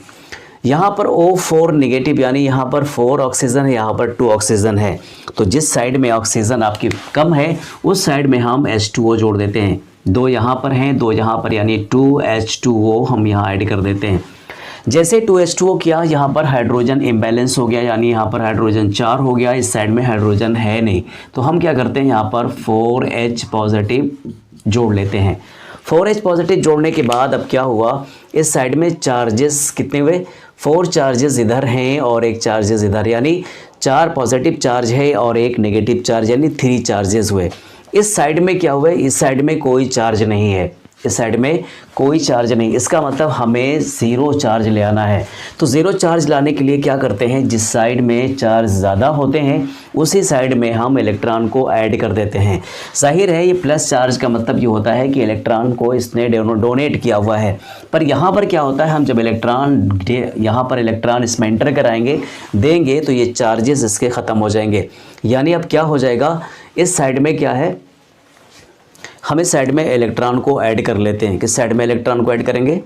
यहाँ पर O4 नेगेटिव यानी यहाँ पर 4 ऑक्सीजन है, यहाँ पर 2 ऑक्सीजन है। तो जिस साइड में ऑक्सीजन आपकी कम है उस साइड में हम H2O जोड़ देते हैं। 2 यहाँ पर हैं, 2 यहाँ पर, यानी 2H2O हम यहाँ ऐड कर देते हैं। जैसे 2H2O किया, यहाँ पर हाइड्रोजन इम्बैलेंस हो गया, यानी यहाँ पर हाइड्रोजन 4 हो गया, इस साइड में हाइड्रोजन है नहीं। तो हम क्या करते हैं, यहाँ पर 4H पॉजिटिव जोड़ लेते हैं। 4H पॉजिटिव जोड़ने के बाद अब क्या हुआ, इस साइड में चार्जेस कितने हुए, 4 चार्जेस इधर हैं और 1 चार्जेस इधर, यानी 4 पॉजिटिव चार्ज है और 1 नेगेटिव चार्ज, यानी 3 चार्जेस हुए। इस साइड में क्या हुआ, इस साइड में कोई चार्ज नहीं है, इस साइड में कोई चार्ज नहीं। इसका मतलब हमें 0 चार्ज ले आना है। तो 0 चार्ज लाने के लिए क्या करते हैं, जिस साइड में चार्ज ज़्यादा होते हैं उसी साइड में हम इलेक्ट्रॉन को ऐड कर देते हैं। जाहिर है ये प्लस चार्ज का मतलब ये होता है कि इलेक्ट्रॉन को इसने डोनेट किया हुआ है। पर यहाँ पर क्या होता है, हम जब यहाँ पर इलेक्ट्रॉन इसमें एंटर कराएंगे, देंगे, तो ये चार्जेस इसके ख़त्म हो जाएंगे। यानी अब क्या हो जाएगा, इस साइड में क्या है, हम इस साइड में इलेक्ट्रॉन को ऐड कर लेते हैं। किस साइड में इलेक्ट्रॉन को ऐड करेंगे,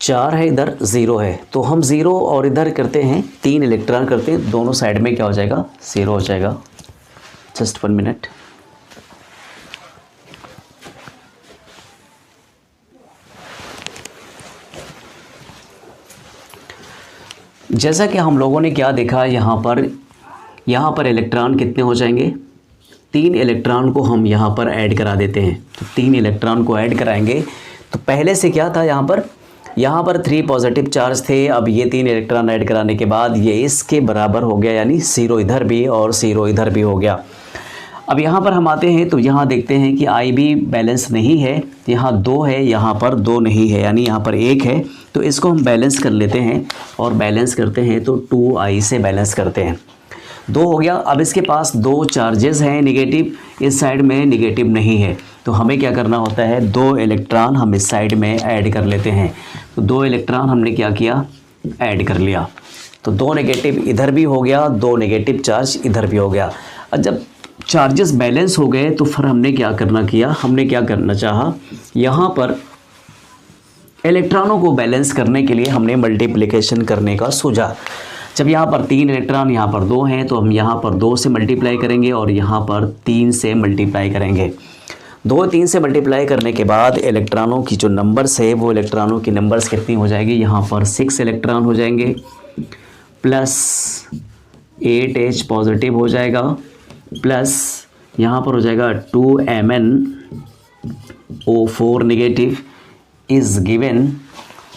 चार है इधर, 0 है, तो हम 0 और इधर करते हैं 3 इलेक्ट्रॉन करते हैं, दोनों साइड में क्या हो जाएगा, 0 हो जाएगा। Just 1 minute. जैसा कि हम लोगों ने क्या देखा, यहाँ पर इलेक्ट्रॉन कितने हो जाएंगे, 3 इलेक्ट्रॉन को हम यहाँ पर ऐड करा देते हैं। तो 3 इलेक्ट्रॉन को ऐड कराएंगे, तो पहले से क्या था, यहाँ पर 3 पॉजिटिव चार्ज थे। अब ये 3 इलेक्ट्रॉन ऐड कराने के बाद ये इसके बराबर हो गया, यानी 0 इधर भी और 0 इधर भी हो गया। अब यहाँ पर हम आते हैं तो यहाँ देखते हैं कि I भी बैलेंस नहीं है, यहाँ 2 है, यहाँ पर 2 नहीं है, यानी यहाँ पर 1 है। तो इसको हम बैलेंस कर लेते हैं और बैलेंस करते हैं तो 2I से बैलेंस करते हैं, 2 हो गया। अब इसके पास 2 चार्जेस हैं नेगेटिव, इस साइड में नेगेटिव नहीं है। तो हमें क्या करना होता है, 2 इलेक्ट्रॉन हम इस साइड में ऐड कर लेते हैं। तो 2 इलेक्ट्रॉन हमने क्या किया, ऐड कर लिया। तो 2 नेगेटिव इधर भी हो गया, 2 नेगेटिव चार्ज इधर भी हो गया। और जब चार्जेस बैलेंस हो गए तो फिर हमने क्या करना चाहा, यहाँ पर इलेक्ट्रॉनों को बैलेंस करने के लिए हमने मल्टीप्लिकेशन करने का सोचा। जब यहाँ पर 3 इलेक्ट्रॉन, यहाँ पर 2 हैं, तो हम यहाँ पर 2 से मल्टीप्लाई करेंगे और यहाँ पर 3 से मल्टीप्लाई करेंगे। 2 3 से मल्टीप्लाई करने के बाद इलेक्ट्रॉनों की जो नंबर्स है, वो इलेक्ट्रॉनों की नंबर्स कितनी हो जाएगी, यहाँ पर 6 इलेक्ट्रॉन हो जाएंगे, प्लस 8H पॉजिटिव हो जाएगा, प्लस यहाँ पर हो जाएगा 2MnO4 negative is given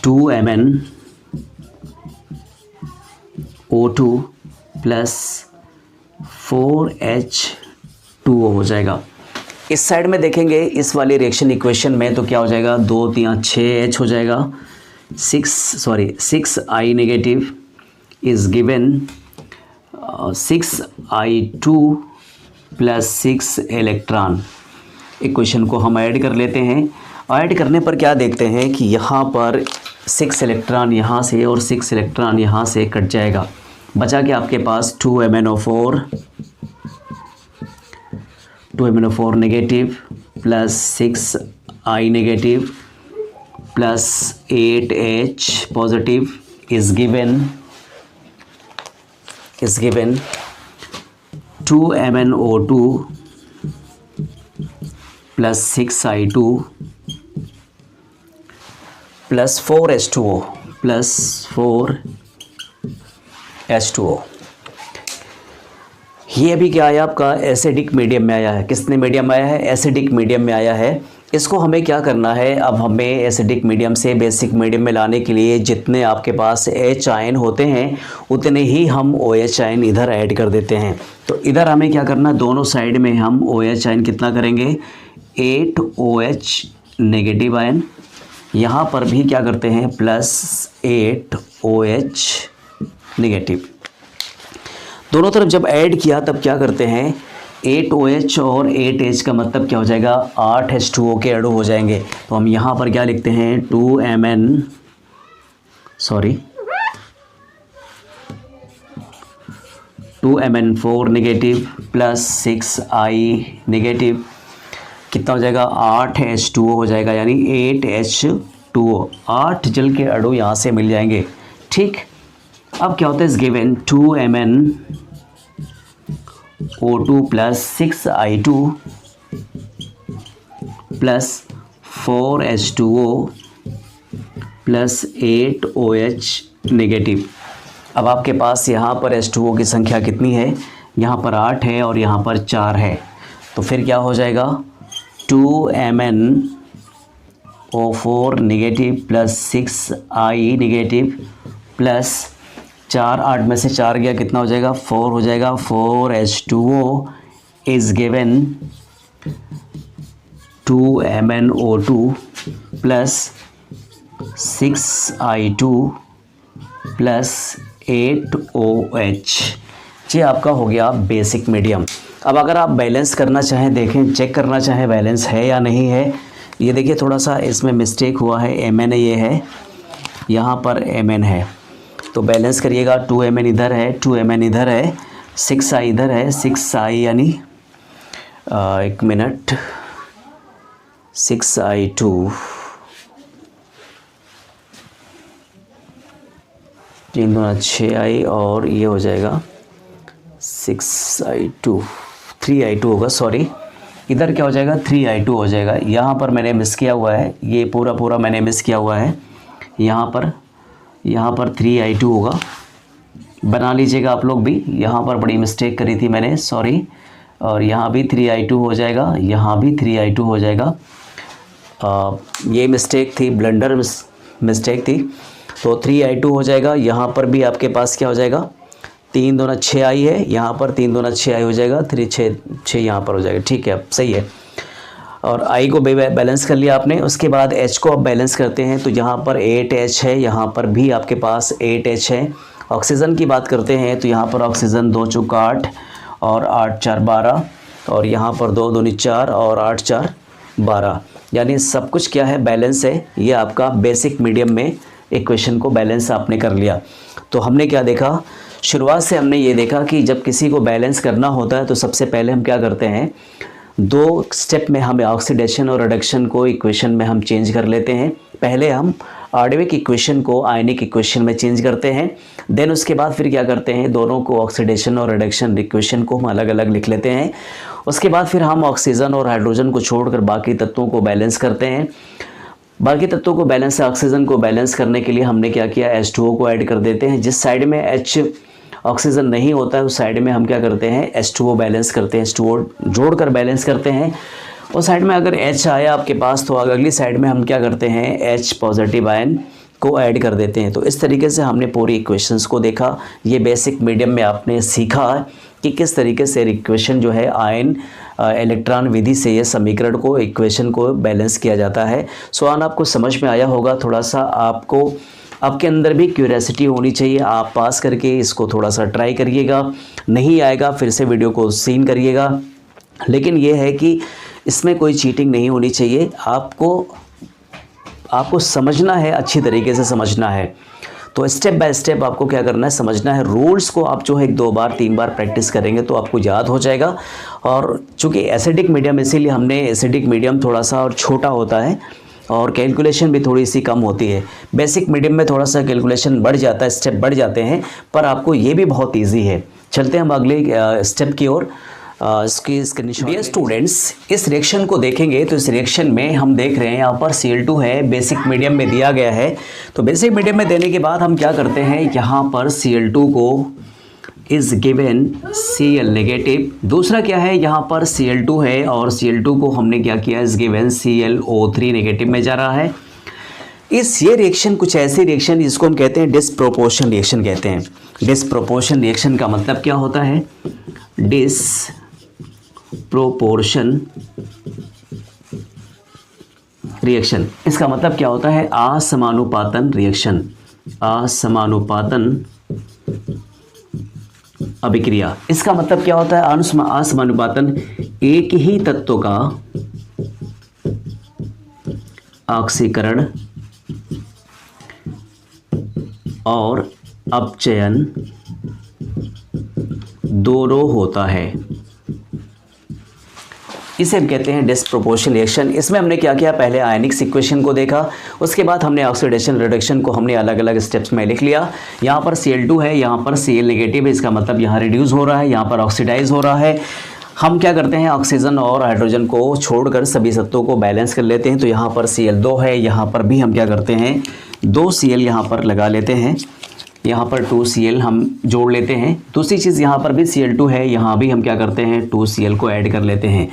2MnO2 plus 4H2O हो जाएगा। इस साइड में देखेंगे, इस वाली रिएक्शन इक्वेशन में तो क्या हो जाएगा, 2 3 6H हो जाएगा, 6I negative is given 6I2 plus 6 electron. Equation को हम ऐड कर लेते हैं। ऐड करने पर क्या देखते हैं कि यहाँ पर 6 इलेक्ट्रॉन यहाँ से और 6 इलेक्ट्रॉन यहाँ से कट जाएगा, बचा के आपके पास 2MnO4 negative plus 6I negative plus 8H positive is given 2MnO2 plus 6I2 plus 4H2O plus 4H2O। ये अभी क्या आया आपका एसिडिक मीडियम में आया है। किसने मीडियम आया है? एसिडिक मीडियम में आया है। इसको हमें क्या करना है, अब हमें एसिडिक मीडियम से बेसिक मीडियम में लाने के लिए जितने आपके पास H आयन होते हैं उतने ही हम OH आयन इधर ऐड कर देते हैं। तो इधर हमें क्या करना, दोनों साइड में हम OH आयन कितना करेंगे, 8OH नेगेटिव आयन, यहाँ पर भी क्या करते हैं प्लस 8OH नेगेटिव। दोनों तरफ जब ऐड किया तब क्या करते हैं, 8OH और 8H का मतलब क्या हो जाएगा, 8H2O के अणु हो जाएंगे। तो हम यहाँ पर क्या लिखते हैं, 2Mn4 negative plus 6I negative, कितना हो जाएगा, 8H2O हो जाएगा, यानी 8H2O, 8 जल के अणु यहाँ से मिल जाएंगे। ठीक, अब क्या होता है, इस given 2MnO2 plus 6I2 plus 4H2O plus 8OH negative. अब आपके पास यहाँ पर H2O की संख्या कितनी है, यहाँ पर 8 है और यहाँ पर 4 है, तो फिर क्या हो जाएगा, 2MnO4 negative plus 6I negative plus 4, 8 में से 4 गया, कितना हो जाएगा, 4 हो जाएगा, 4H2O is given 2MnO2 plus 6I2 plus 8OH। ये आपका हो गया बेसिक मीडियम। अब अगर आप बैलेंस करना चाहें, देखें चेक करना चाहें बैलेंस है या नहीं है, ये देखिए थोड़ा सा इसमें मिस्टेक हुआ है, Mn ये है, यहाँ पर Mn है, तो बैलेंस करिएगा, 2Mn इधर है, 2Mn इधर है, 6I इधर है, 6I यानी एक मिनट, 6I2 3 2 6I और ये हो जाएगा 6I2 3I2 होगा, सॉरी इधर क्या हो जाएगा, 3I2 हो जाएगा। यहाँ पर मैंने मिस किया हुआ है, ये पूरा मैंने मिस किया हुआ है, यहाँ पर 3I2 होगा, बना लीजिएगा आप लोग भी, यहाँ पर बड़ी मिस्टेक करी थी मैंने, सॉरी। और यहाँ भी 3I2 हो जाएगा, यहाँ भी 3I2 हो जाएगा, ये मिस्टेक थी, ब्लंडर मिस्टेक थी, तो 3I2 हो जाएगा। यहाँ पर भी आपके पास क्या हो जाएगा, 3 2 6I है, यहाँ पर 3 2 6I हो जाएगा, 3 6 यहाँ पर हो जाएगा, ठीक है, अब सही है। और I को बैलेंस कर लिया आपने, उसके बाद H को अब बैलेंस करते हैं, तो यहाँ पर 8H है, यहाँ पर भी आपके पास 8H है। ऑक्सीजन की बात करते हैं तो यहाँ पर ऑक्सीजन 2 चौक 8 और 8 4 12, और यहाँ पर 2 दूनी 4 और 8 4 12, यानी सब कुछ क्या है, बैलेंस है। ये आपका बेसिक मीडियम में इक्वेशन को बैलेंस आपने कर लिया। तो हमने क्या देखा, शुरुआत से हमने ये देखा कि जब किसी को बैलेंस करना होता है तो सबसे पहले हम क्या करते हैं, 2 स्टेप में हमें ऑक्सीडेशन और रिडक्शन को इक्वेशन में हम चेंज कर लेते हैं। पहले हम आणविक इक्वेशन को आयनिक इक्वेशन में चेंज करते हैं, देन उसके बाद फिर क्या करते हैं, दोनों को ऑक्सीडेशन और रिडक्शन इक्वेशन को हम अलग अलग लिख लेते हैं। उसके बाद फिर हम ऑक्सीजन और हाइड्रोजन को छोड़कर बाकी तत्वों को बैलेंस करते हैं। बाकी तत्वों को बैलेंस, ऑक्सीजन को बैलेंस करने के लिए हमने क्या किया, H2O को ऐड कर देते हैं। जिस साइड में H ऑक्सीजन नहीं होता है उस साइड में हम क्या करते हैं, H2O बैलेंस करते हैं, H2O जोड़कर बैलेंस करते हैं। उस साइड में अगर H आया आपके पास तो अगली साइड में हम क्या करते हैं, H पॉजिटिव आयन को ऐड कर देते हैं। तो इस तरीके से हमने पूरी इक्वेशंस को देखा। ये बेसिक मीडियम में आपने सीखा कि किस तरीके से इक्वेशन जो है आयन इलेक्ट्रॉन विधि से ये समीकरण को, इक्वेशन को बैलेंस किया जाता है। सवाल आपको समझ में आया होगा। थोड़ा सा आपके अंदर भी क्यूरियोसिटी होनी चाहिए, आप पास करके इसको थोड़ा सा ट्राई करिएगा, नहीं आएगा फिर से वीडियो को सीन करिएगा। लेकिन ये है कि इसमें कोई चीटिंग नहीं होनी चाहिए। आपको आपको समझना है, अच्छी तरीके से समझना है। तो स्टेप बाय स्टेप आपको क्या करना है, समझना है। रूल्स को आप जो है 1-2 बार 3 बार प्रैक्टिस करेंगे तो आपको याद हो जाएगा। और चूँकि एसिडिक मीडियम, इसीलिए हमने एसिडिक मीडियम थोड़ा सा और छोटा होता है और कैलकुलेशन भी थोड़ी सी कम होती है। बेसिक मीडियम में थोड़ा सा कैलकुलेशन बढ़ जाता है, स्टेप बढ़ जाते हैं, पर आपको ये भी बहुत ईजी है। चलते हैं हम अगले स्टेप की ओर। इसकी स्क्रीनशॉट। डियर स्टूडेंट्स, इस रिएक्शन को देखेंगे तो इस रिएक्शन में हम देख रहे हैं यहाँ पर Cl2 है, बेसिक मीडियम में दिया गया है। तो बेसिक मीडियम में देने के बाद हम क्या करते हैं, यहाँ पर Cl2 को इज गिवन Cl नेगेटिव। दूसरा क्या है, यहाँ पर Cl2 है और Cl2 को हमने क्या किया, इज गिवन ClO3 नेगेटिव में जा रहा है। ये रिएक्शन कुछ ऐसी रिएक्शन जिसको हम कहते हैं डिसप्रोपोर्शन रिएक्शन कहते हैं। डिसप्रोपोर्शन रिएक्शन का मतलब क्या होता है, डिसप्रोपोर्शन रिएक्शन, इसका मतलब क्या होता है, असमानुपातन रिएक्शन, असमानुपातन अभिक्रिया। इसका मतलब क्या होता है, असमानुपातन, एक ही तत्व का ऑक्सीकरण और अपचयन दोनों होता है, इसे हम कहते हैं डिसप्रोपोर्शन रिएक्शन। इसमें हमने क्या किया, पहले आयनिक इक्वेशन को देखा, उसके बाद हमने ऑक्सीडेशन रिडक्शन को हमने अलग अलग स्टेप्स में लिख लिया। यहाँ पर Cl2 है, यहाँ पर Cl नेगेटिव है, इसका मतलब यहाँ रिड्यूस हो रहा है, यहाँ पर ऑक्सीडाइज हो रहा है। हम क्या करते हैं, ऑक्सीजन और हाइड्रोजन को छोड़कर सभी तत्वों को बैलेंस कर लेते हैं। तो यहाँ पर Cl2 है, यहाँ पर भी हम क्या करते हैं, 2 Cl यहाँ पर लगा लेते हैं, यहाँ पर 2 Cl हम जोड़ लेते हैं। दूसरी चीज़ यहाँ पर भी Cl2 है, यहाँ भी हम क्या करते हैं, 2 Cl को ऐड कर लेते हैं।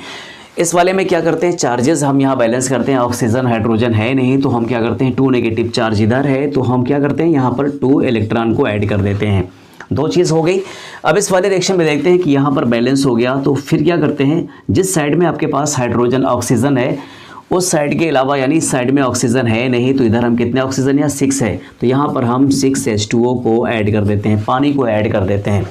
इस वाले में क्या करते हैं, चार्जेस हम यहाँ बैलेंस करते हैं। ऑक्सीजन हाइड्रोजन है नहीं तो हम क्या करते हैं, 2 नेगेटिव चार्ज इधर है तो हम क्या करते हैं, यहाँ पर 2 इलेक्ट्रॉन को ऐड कर देते हैं। 2 चीज़ हो गई। अब इस वाले रिएक्शन में देखते हैं कि यहाँ पर बैलेंस हो गया, तो फिर क्या करते हैं, जिस साइड में आपके पास हाइड्रोजन ऑक्सीजन है उस साइड के अलावा, यानी इस साइड में ऑक्सीजन है नहीं तो इधर हम कितने ऑक्सीजन, यहाँ 6 है, तो यहाँ पर हम 6H2O को ऐड कर देते हैं, पानी को ऐड कर देते हैं।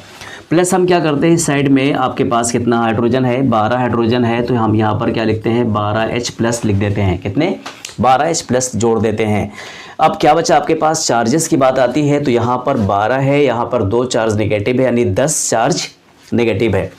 प्लस हम क्या करते हैं, इस साइड में आपके पास कितना हाइड्रोजन है, 12 हाइड्रोजन है, तो हम यहाँ पर क्या लिखते हैं, 12H+ लिख देते हैं। कितने, 12H+ जोड़ देते हैं। अब क्या बचा आपके पास, चार्जेस की बात आती है तो यहाँ पर 12 है, यहाँ पर 2 चार्ज नेगेटिव है, यानी 10 चार्ज नेगेटिव है,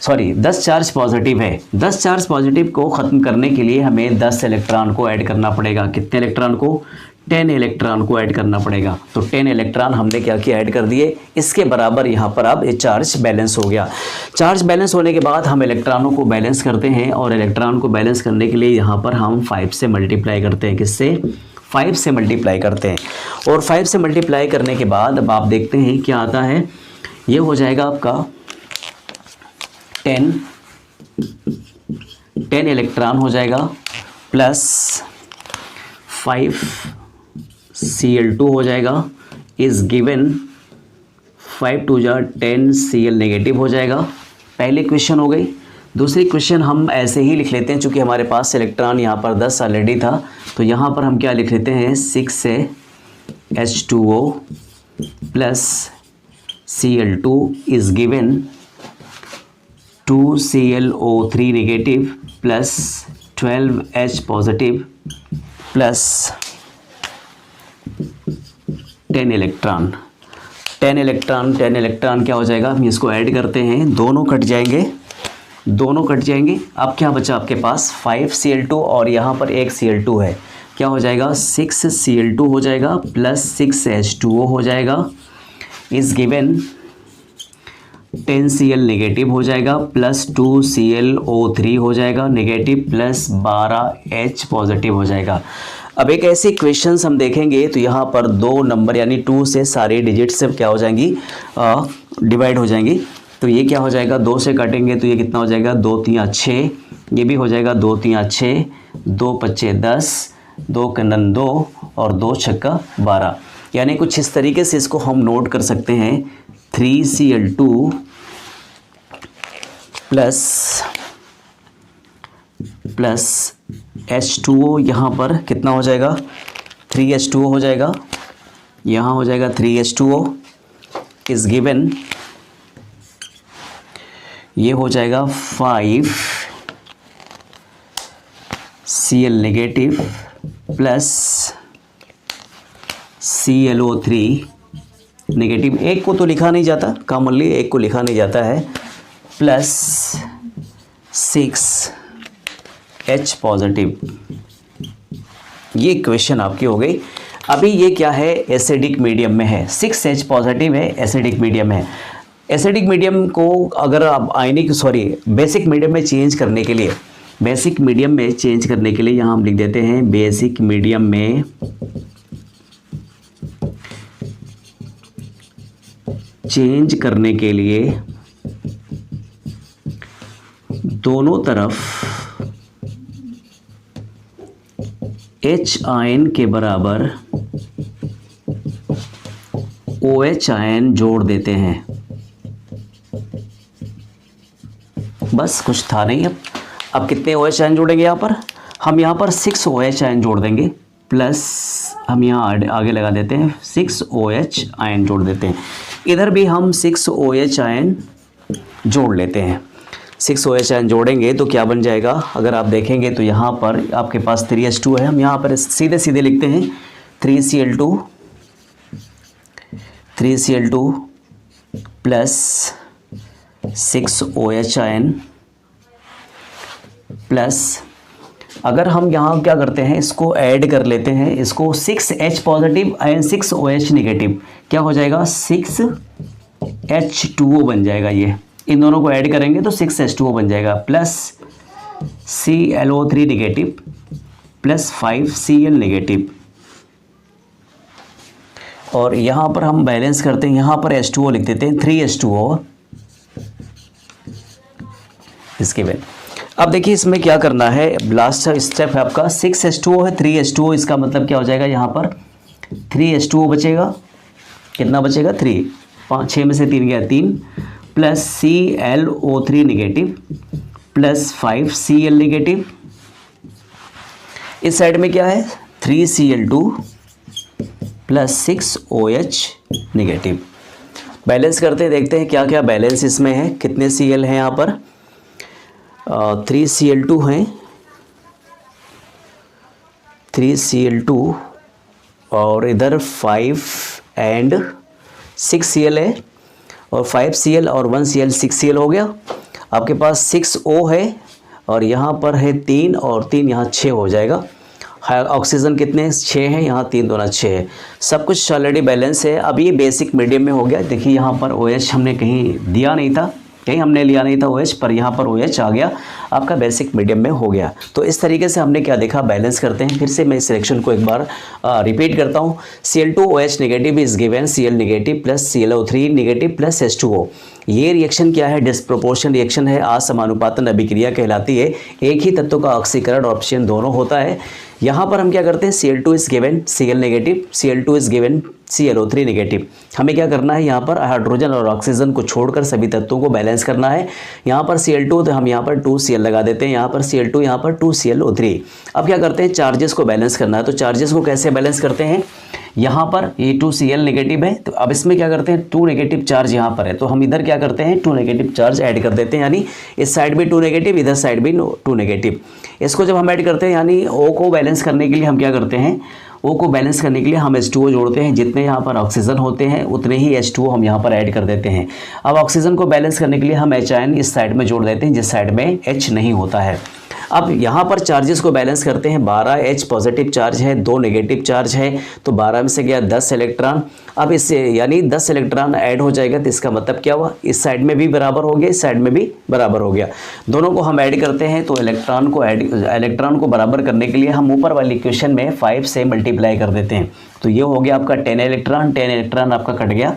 सॉरी 10 चार्ज पॉजिटिव है। 10 चार्ज पॉजिटिव को ख़त्म करने के लिए हमें 10 इलेक्ट्रॉन को ऐड करना पड़ेगा। कितने इलेक्ट्रॉन को, 10 इलेक्ट्रॉन को ऐड करना पड़ेगा। तो 10 इलेक्ट्रॉन हमने क्या किया, ऐड कर दिए। इसके बराबर यहाँ पर अब ये चार्ज बैलेंस हो गया। चार्ज बैलेंस होने के बाद हम इलेक्ट्रॉनों को बैलेंस करते हैं और इलेक्ट्रॉन को बैलेंस करने के लिए यहाँ पर हम 5 से मल्टीप्लाई करते हैं। किससे, 5 से मल्टीप्लाई करते हैं। और 5 से मल्टीप्लाई करने के बाद अब आप देखते हैं क्या आता है, ये हो जाएगा आपका 10 इलेक्ट्रॉन हो जाएगा प्लस 5 Cl2 हो जाएगा, इज गिवन 5 2 जा 10 Cl नेगेटिव हो जाएगा। पहली क्वेश्चन हो गई। दूसरी क्वेश्चन हम ऐसे ही लिख लेते हैं, चूँकि हमारे पास इलेक्ट्रॉन यहाँ पर 10 ऑलरेडी था तो यहाँ पर हम क्या लिख लेते हैं, 6H2O plus Cl2 is given 2 ClO3 negative plus 12H positive plus 10 electron. 10 electron क्या हो जाएगा, हम इसको ऐड करते हैं, दोनों कट जाएंगे। अब क्या बचा आपके पास, 5 Cl2 और यहाँ पर एक Cl2 है, क्या हो जाएगा, 6 Cl2 हो जाएगा प्लस 6H2O हो जाएगा, इज गिवन 10 Cl नेगेटिव हो जाएगा प्लस 2 ClO3 हो जाएगा नेगेटिव प्लस 12H पॉजिटिव हो जाएगा। अब एक ऐसी क्वेश्चंस हम देखेंगे तो यहाँ पर 2 नंबर यानी 2 से सारे डिजिट से क्या हो जाएंगी, डिवाइड हो जाएंगी। तो ये क्या हो जाएगा, 2 से काटेंगे तो ये कितना हो जाएगा, 2 3 6, ये भी हो जाएगा 2 3 6, 2 5 10, 2 कनन 2 और 2 6 12। यानी कुछ इस तरीके से इसको हम नोट कर सकते हैं, 3 Cl2 प्लस H2O, यहाँ पर कितना हो जाएगा, 3H2O हो जाएगा, यहाँ हो जाएगा 3H2O इज गिवन, ये हो जाएगा 5 Cl negative plus ClO3 negative, एक को तो लिखा नहीं जाता, कॉमनली एक को लिखा नहीं जाता है, प्लस 6H पॉजिटिव। ये इक्वेशन आपकी हो गई। अभी ये क्या है, एसिडिक मीडियम में है, 6H पॉजिटिव है, एसिडिक मीडियम है। एसिडिक मीडियम को अगर आप बेसिक मीडियम में चेंज करने के लिए, यहाँ हम लिख देते हैं बेसिक मीडियम में चेंज करने के लिए दोनों तरफ H आयन के बराबर OH आयन जोड़ देते हैं। बस कुछ था नहीं। अब कितने OH आयन जोड़ेंगे यहाँ पर, हम यहाँ पर 6 OH आयन जोड़ देंगे, प्लस हम यहाँ आगे लगा देते हैं 6 OH आयन जोड़ देते हैं। इधर भी हम 6 OH आयन जोड़ लेते हैं। 6 OH आयन जोड़ेंगे तो क्या बन जाएगा, अगर आप देखेंगे तो यहाँ पर आपके पास 3H2 है। हम यहाँ पर सीधे सीधे लिखते हैं 3Cl2 plus 6 OH ion plus, अगर हम यहाँ क्या करते हैं, इसको ऐड कर लेते हैं, इसको 6H positive and 6 OH negative, क्या हो जाएगा 6H2O बन जाएगा। ये इन दोनों को ऐड करेंगे तो 6H2O बन जाएगा, plus ClO3 negative plus 5Cl negative. और यहाँ पर हम बैलेंस करते हैं, यहाँ पर H2O लिख देते हैं 3H2O इसके बाद। अब देखिए इसमें क्या करना है, लास्ट स्टेप है आपका 6H2O है 3H2O, इसका मतलब क्या हो जाएगा, यहाँ पर 3H2O बचेगा, कितना बचेगा 3, 5 6 में से 3 गया 3, plus ClO3 negative plus 5Cl negative. इस साइड में क्या है 3Cl2 plus 6 OH negative. Balance करते हैं, देखते हैं क्या क्या बैलेंस इसमें है, कितने Cl हैं यहाँ पर, 3Cl2 हैं, 3Cl2 और इधर 5 एंड 6Cl है, और 5Cl और 1Cl 6Cl हो गया। आपके पास 6O है और यहाँ पर है 3 और 3 यहाँ 6 हो जाएगा। ऑक्सीजन कितने 6 हैं, यहाँ 3 2 6 है। सब कुछ ऑलरेडी बैलेंस है। अब ये बेसिक मीडियम में हो गया। देखिए यहाँ पर OH हमने कहीं दिया नहीं था, कहीं हमने लिया नहीं था OH, पर यहाँ पर OH आ गया, आपका बेसिक मीडियम में हो गया। तो इस तरीके से हमने क्या देखा, बैलेंस करते हैं। फिर से मैं इस सिलेक्शन को एक बार रिपीट करता हूँ। Cl2OH negative is given Cl negative plus ClO3 negative plus H2O। ये रिएक्शन क्या है, डिस्प्रोपोर्शन रिएक्शन है, असमानुपातन अभिक्रिया कहलाती है। एक ही तत्व का ऑक्सीकरण और ऑप्शन दोनों होता है। यहाँ पर हम क्या करते हैं, Cl2 is given Cl negative, Cl2 is given ClO3 negative. हमें क्या करना है, यहाँ पर हाइड्रोजन और ऑक्सीजन को छोड़कर सभी तत्वों को बैलेंस करना है। यहाँ पर Cl2 तो हम यहाँ पर 2Cl लगा देते हैं, यहाँ पर Cl2, यहाँ पर 2ClO3। अब क्या करते हैं, चार्जेस को बैलेंस करना है। तो चार्जेस को कैसे बैलेंस करते हैं, यहाँ पर ये 2Cl नेगेटिव है, तो अब इसमें क्या करते हैं 2 नेगेटिव चार्ज यहाँ पर है, तो हम इधर क्या करते हैं 2 नेगेटिव चार्ज ऐड कर देते हैं, यानी इस साइड भी 2 नेगेटिव, इधर साइड भी 2 नेगेटिव। इसको जब हम ऐड करते हैं, यानी O को बैलेंस करने के लिए हम क्या करते हैं, O को बैलेंस करने के लिए हम H2O जोड़ते हैं। जितने यहाँ पर ऑक्सीजन होते हैं उतने ही H2O हम यहाँ पर ऐड कर देते हैं। अब ऑक्सीजन को बैलेंस करने के लिए हम H आयन इस साइड में जोड़ देते हैं, जिस साइड में H नहीं होता है। अब यहाँ पर चार्जेस को बैलेंस करते हैं। 12H पॉजिटिव चार्ज है, 2 नेगेटिव चार्ज है, तो 12 में से गया 10 इलेक्ट्रॉन। अब इससे यानी 10 इलेक्ट्रॉन ऐड हो जाएगा, तो इसका मतलब क्या हुआ, इस साइड में भी बराबर हो गया, इस साइड में भी बराबर हो गया। दोनों को हम ऐड करते हैं, तो इलेक्ट्रॉन को बराबर करने के लिए हम ऊपर वाली इक्वेशन में 5 से मल्टीप्लाई कर देते हैं। तो ये हो गया आपका 10 इलेक्ट्रॉन आपका कट गया।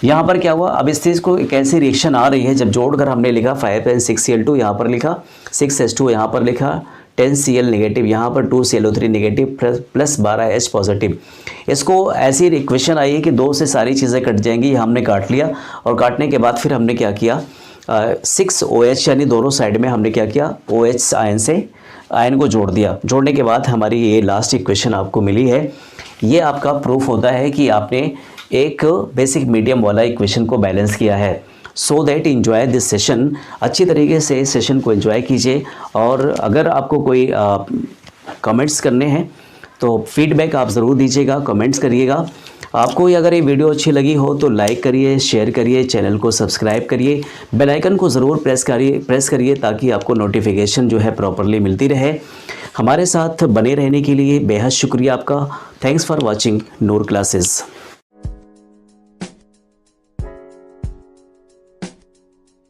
यहाँ पर क्या हुआ, अब इस चीज़ को एक ऐसी रिएक्शन आ रही है, जब जोड़कर हमने लिखा 5 एंड 6Cl2 यहाँ पर लिखा, 6H2 यहाँ पर लिखा, 10Cl नेगेटिव यहाँ पर 2ClO3 negative plus 12H positive. इसको ऐसी इक्वेशन आई है कि 2 से सारी चीज़ें कट जाएंगी। हमने काट लिया, और काटने के बाद फिर हमने क्या किया, 6OH यानी दोनों साइड में हमने क्या किया, OH आयन से आयन को जोड़ दिया। जोड़ने के बाद हमारी ये लास्ट इक्वेशन आपको मिली है। ये आपका प्रूफ होता है कि आपने एक बेसिक मीडियम वाला इक्वेशन को बैलेंस किया है। So that enjoy this session, अच्छी तरीके से इस सेशन को एंजॉय कीजिए। और अगर आपको कोई कमेंट्स करने हैं तो फीडबैक आप ज़रूर दीजिएगा, कमेंट्स करिएगा। आपको अगर ये वीडियो अच्छी लगी हो तो लाइक करिए, शेयर करिए, चैनल को सब्सक्राइब करिए, बेल आइकन को ज़रूर प्रेस करिए ताकि आपको नोटिफिकेशन जो है प्रॉपरली मिलती रहे। हमारे साथ बने रहने के लिए बेहद शुक्रिया आपका। Thanks for watching Noor classes.